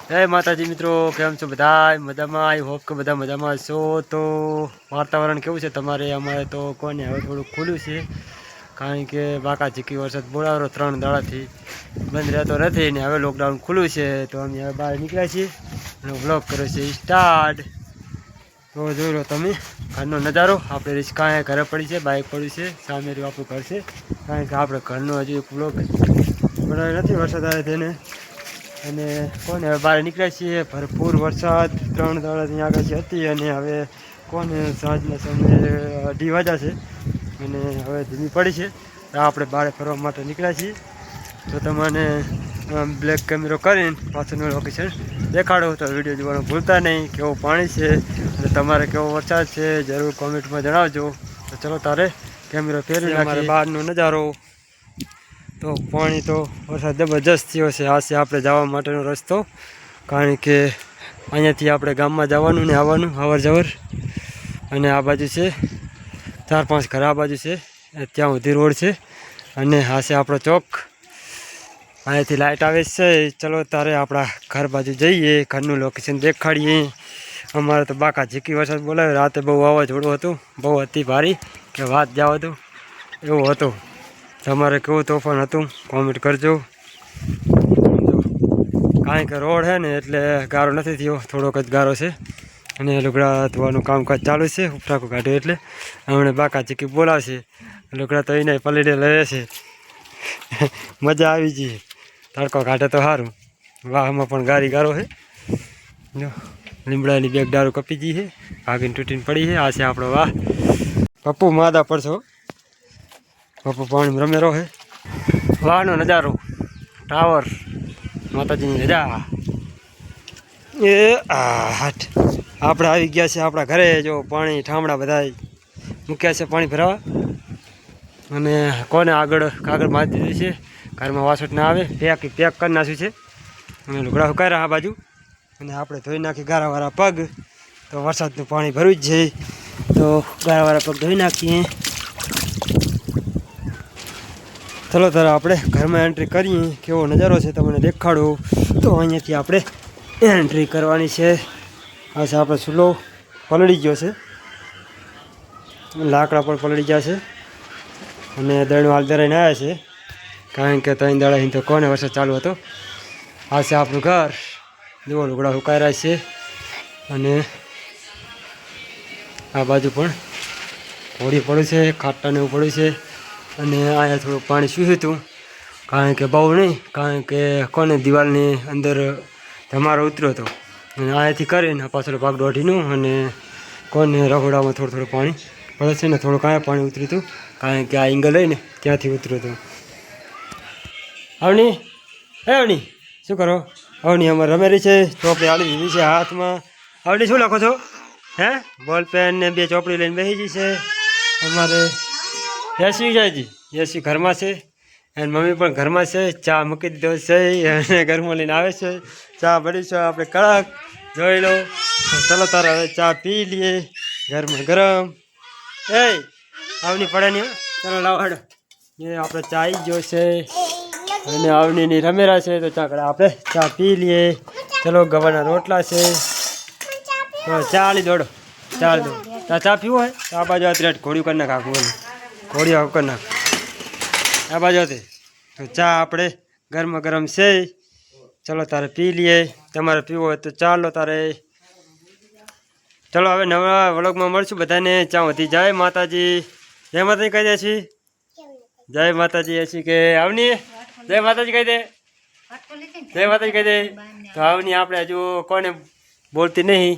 जय माताजी मित्रों, केम छो बधाय मजामां? आई होप के बधा मजामां छो। तो वातावरण केवुं छे तमारे? अमारे तो कोने हवे थोडुं खुल्युं छे, कारण के बाका झीकी वरसाद बोलावरो 3 दाडाथी बंध रहतो नथी ने हवे लॉकडाउन खुल्युं छे। तो अमे हवे बहार निकळ्या छीए અને વ્લોગ કર્યો છે સ્ટાર્ટ। તો જોઈ લો તમે ઘરનો નજારો। આપણે રિસ્કા ઘરે પડી છે, બાઇક પડ્યું છે, સામે રહ્યું આપણું ઘર છે, કારણ કે આપણે ઘરનો હજી એક વ્લોગ બનાવ્યો નથી વરસાદ આવે તેને। અને કોને હવે બહાર નીકળ્યા છીએ, ભરપૂર વરસાદ 3 દાડાથી આગળ હતી અને હવે કોને સાંજના સમયે 2:30 વાગ્યા છે અને હવે ધીમી પડી છે। તો આપણે બહાર ફરવા માટે નીકળ્યા છીએ। તો તમને બ્લેક કેમેરો કરીને પાછળનું લોકેશન દેખાડો। તો વિડીયો જોવાનું ભૂલતા નહીં। કેવું પાણી છે અને તમારે કેવો વરસાદ છે જરૂર કોમેન્ટમાં જણાવજો। તો ચલો તારે કેમેરો ફેરવી અમારે બહારનો નજારો। તો પાણી તો વરસાદ જબરજસ્ત થયો છે। આ છે આપણે જવા માટેનો રસ્તો, કારણ કે અહીંયાથી આપણે ગામમાં જવાનું ને આવવાનું અવર જવર। અને આ બાજુ છે 4-5 ઘર આ બાજુ છે, ત્યાં સુધી રોડ છે અને આ છે આપણો ચોક। અહીંયાથી લાઇટ આવે છે। ચલો તારે આપણા ઘર બાજુ જઈએ, ઘરનું લોકેશન દેખાડીએ। અમારે તો બાકા ઝીકી વરસાદ બોલાવ્યો। રાતે બહુ વાવાઝોડું હતું, બહુ અતિ ભારી કે વાત જવા દો એવું હતું। તમારે કેવું તોફાન હતું કોમેન્ટ કરજો। કારણ કે રોડ છે ને એટલે ગારો નથી થયો, થોડોક જ ગારો છે અને લુગડા ધોવાનું કામકાજ ચાલુ છે। ઉપરાકો કાઢ્યો એટલે હમણે બાકા ચીકી બોલાવશે, લુગડા તો એને પલળે લે છે। મજા આવી જઈએ, તડકો કાઢે તો સારું। વાહમાં પણ ગારી ગારો છે, જો લીમડાની બેગ દારૂ કપી ગઈ છે, ભાગીને તૂટીને પડી છે। આ છે આપણો વાહ। પપ્પુ માદા પડશો, પપ્પુ પાણી રમેરો છે। વાહનો નજારો, ટાવર, માતાજીની રજા। એ હાટ આપણે આવી ગયા છે આપણા ઘરે। જો પાણી ઠામડા બધા મૂક્યા છે પાણી ભરાવા, અને કોને આગળ કાગળ મારી દીધું છે ઘરમાં વાસટ ના આવે, પેક કરી નાખ્યું છે અને લુગડા સુકાઈ રહ્યા આ બાજુ। અને આપણે ધોઈ નાખી ગારાવાળા પગ, તો વરસાદનું પાણી ભરવું જ છે તો ગારાવાળા પગ ધોઈ નાખીએ। ચલો તારે આપણે ઘરમાં એન્ટ્રી કરીએ, કેવો નજારો છે તમને દેખાડો। તો અહીંયાથી આપણે એન્ટ્રી કરવાની છે। આ છે આપણે ચૂલો પલળી ગયો છે, લાકડા પણ પલળી ગયા છે અને દળનું હાલ દરાઈને આવ્યા છે, કારણ કે 3 દાડાથી તો કોને વરસાદ ચાલુ હતો। આ છે આપણું ઘર, જુઓ લુગડા સુકાઈ રહ્યા છે અને આ બાજુ પણ હોળી પડ્યું છે, ખાટાને એવું પડ્યું છે। અને અહીંયા થોડું પાણી સૂક્યું હતું, કારણ કે બહુ નહીં, કારણ કે કોને દિવાલની અંદર ધમારો ઉતર્યો હતો અને અહીંયાથી કરીને પાછળ ભાગ દોઢીનું અને કોને રહોડામાં થોડું પાણી પડે છે ને થોડુંક અહીંયા પાણી ઉતર્યું હતું, કારણ કે આ એંગલ લઈને ત્યાંથી ઉતર્યું હતું। અવની અવની શું કરો? અવની અમારે રમેરી છે, ચોપડી આલી દીધી છે હાથમાં। અવની શું લખો છો? હે બોલ પેન ને 2 ચોપડી લઈને બેસી ગઈ છે અમારે। એસી જાયજી, એસી ઘરમાં છે અને મમ્મી પણ ઘરમાં છે। ચા મૂકી દીધો છે અને ઘરમાં લઈને આવે છે। ચા બની છે આપણે કડક, જોઈ લો। તો ચલો તારે હવે ચા પી લઈએ ગરમા ગરમ। એ આવની પડે નહીં, ચાલો લાવો એ આપણે ચા આવી ગયો છે અને આવની રમેરા છે, તો ચા આપણે ચા પી લઈએ। ચલો ગવાના રોટલા છે, તો ચા લી દોડો, ચા દો। ચા પીવો હોય તો આ બાજુ ત્રેટ ઘોડ્યું કરી નાખ, આખું ઘોડી આખું કરી નાખ આ બાજુ હતી। તો ચા આપણે ગરમા ગરમ છે, ચલો તારે પી લઈએ। તમારે પીવો હોય તો ચાલો તારે। ચલો હવે નવા વ્લોગમાં મળશું બધાને। ચા વધી જય માતાજી, જય માતાજી કહી દે છે, જય માતાજી એસી કે આવની જય માતાજી કહી દે, જય માતાજી કહી દે। તો આવની આપણે હજુ કોને બોલતી નહીં,